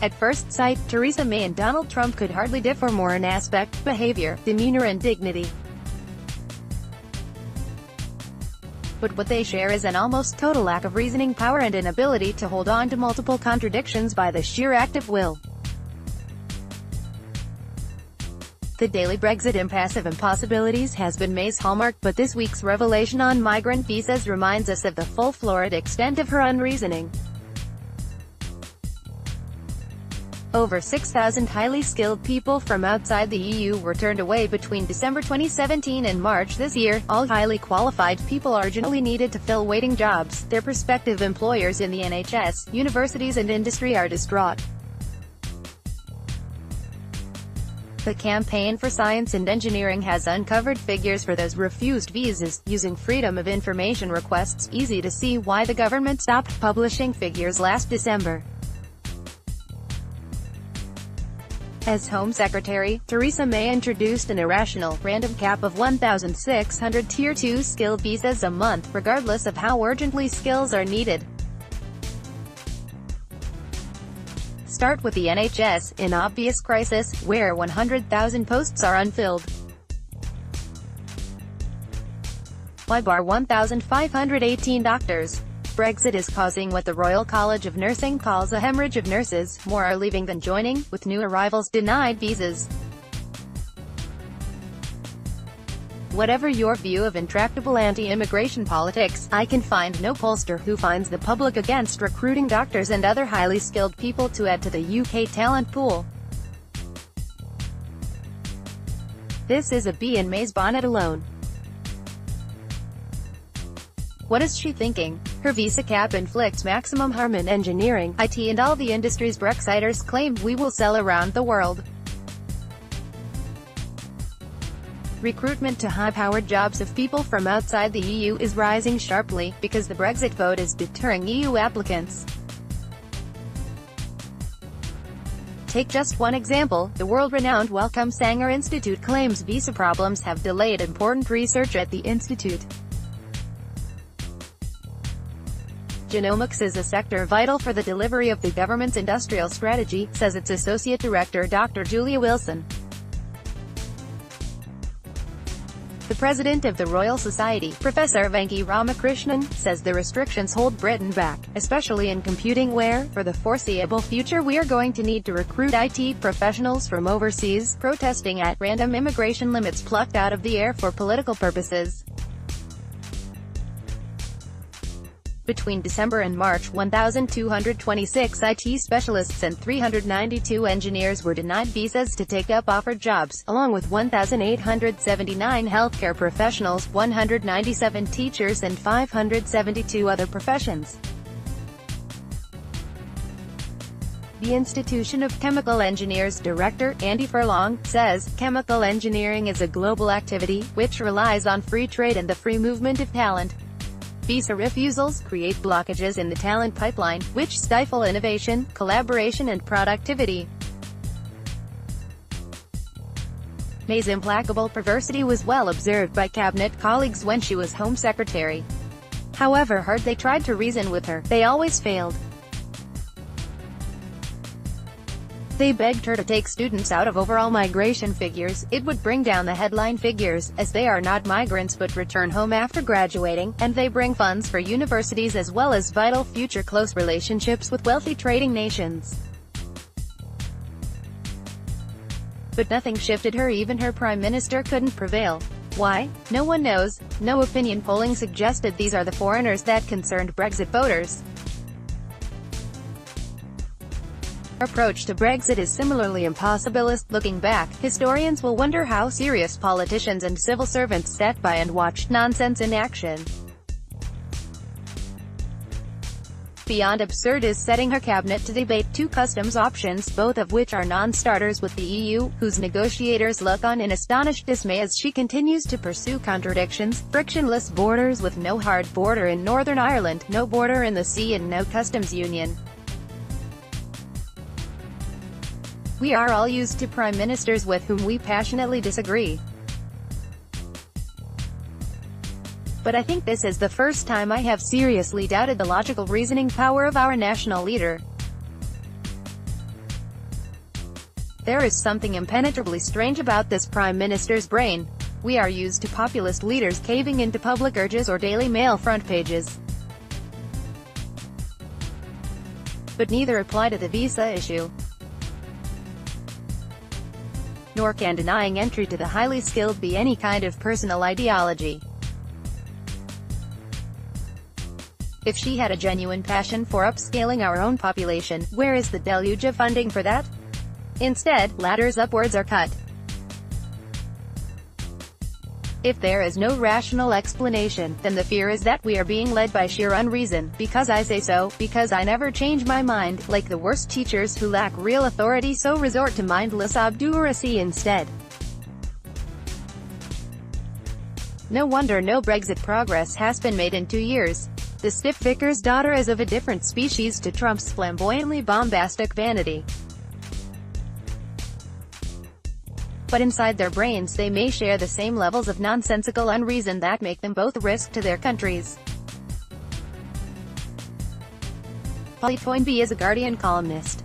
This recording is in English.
At first sight, Theresa May and Donald Trump could hardly differ more in aspect, behavior, demeanour and dignity. But what they share is an almost total lack of reasoning power and an ability to hold on to multiple contradictions by the sheer act of will. The daily Brexit impasse of impossibilities has been May's hallmark, but this week's revelation on migrant visas reminds us of the full florid extent of her unreasoning. Over 6,000 highly skilled people from outside the EU were turned away between December 2017 and March this year, all highly qualified people urgently needed to fill waiting jobs. Their prospective employers in the NHS, universities and industry are distraught. The Campaign for Science and Engineering has uncovered figures for those refused visas, using Freedom of Information requests. Easy to see why the government stopped publishing figures last December. As Home Secretary, Theresa May introduced an irrational, random cap of 1,600 Tier 2 skilled visas a month, regardless of how urgently skills are needed. Start with the NHS, in obvious crisis, where 100,000 posts are unfilled. Why bar 1,518 doctors? Brexit is causing what the Royal College of Nursing calls a hemorrhage of nurses. More are leaving than joining, with new arrivals denied visas. Whatever your view of intractable anti-immigration politics, I can find no pollster who finds the public against recruiting doctors and other highly skilled people to add to the UK talent pool. This is a bee in May's bonnet alone. What is she thinking? Her visa cap inflicts maximum harm in engineering, IT and all the industries Brexiters claim we will sell around the world. Recruitment to high-powered jobs of people from outside the EU is rising sharply, because the Brexit vote is deterring EU applicants. Take just one example, the world-renowned Wellcome Sanger Institute claims visa problems have delayed important research at the institute. Genomics is a sector vital for the delivery of the government's industrial strategy, says its Associate Director Dr. Julia Wilson. The president of the Royal Society, Professor Venki Ramakrishnan, says the restrictions hold Britain back, especially in computing where, for the foreseeable future we are going to need to recruit IT professionals from overseas, protesting at random immigration limits plucked out of the air for political purposes. Between December and March, 1,226 IT specialists and 392 engineers were denied visas to take up offered jobs, along with 1,879 healthcare professionals, 197 teachers and 572 other professions. The Institution of Chemical Engineers Director, Andy Furlong, says, "Chemical engineering is a global activity, which relies on free trade and the free movement of talent. Visa refusals create blockages in the talent pipeline, which stifle innovation, collaboration and productivity." May's implacable perversity was well observed by cabinet colleagues when she was Home Secretary. However hard they tried to reason with her, they always failed. They begged her to take students out of overall migration figures. It would bring down the headline figures, as they are not migrants but return home after graduating, and they bring funds for universities as well as vital future close relationships with wealthy trading nations. But nothing shifted her. Even her prime minister couldn't prevail. Why? No one knows. No opinion polling suggested these are the foreigners that concerned Brexit voters. Her approach to Brexit is similarly impossibilist. Looking back, historians will wonder how serious politicians and civil servants sat by and watched nonsense in action. Beyond absurd is setting her cabinet to debate two customs options, both of which are non-starters with the EU, whose negotiators look on in astonished dismay as she continues to pursue contradictions: frictionless borders with no hard border in Northern Ireland, no border in the sea and no customs union. We are all used to prime ministers with whom we passionately disagree. But I think this is the first time I have seriously doubted the logical reasoning power of our national leader. There is something impenetrably strange about this Prime Minister's brain. We are used to populist leaders caving into public urges or Daily Mail front pages. But neither apply to the visa issue. Nor can denying entry to the highly skilled be any kind of personal ideology. If she had a genuine passion for upscaling our own population, where is the deluge of funding for that? Instead, ladders upwards are cut. If there is no rational explanation, then the fear is that we are being led by sheer unreason, because I say so, because I never change my mind, like the worst teachers who lack real authority so resort to mindless obduracy instead. No wonder no Brexit progress has been made in 2 years. The stiff vicar's daughter is of a different species to Trump's flamboyantly bombastic vanity. But inside their brains they may share the same levels of nonsensical unreason that make them both a risk to their countries. Toynbee is a Guardian columnist.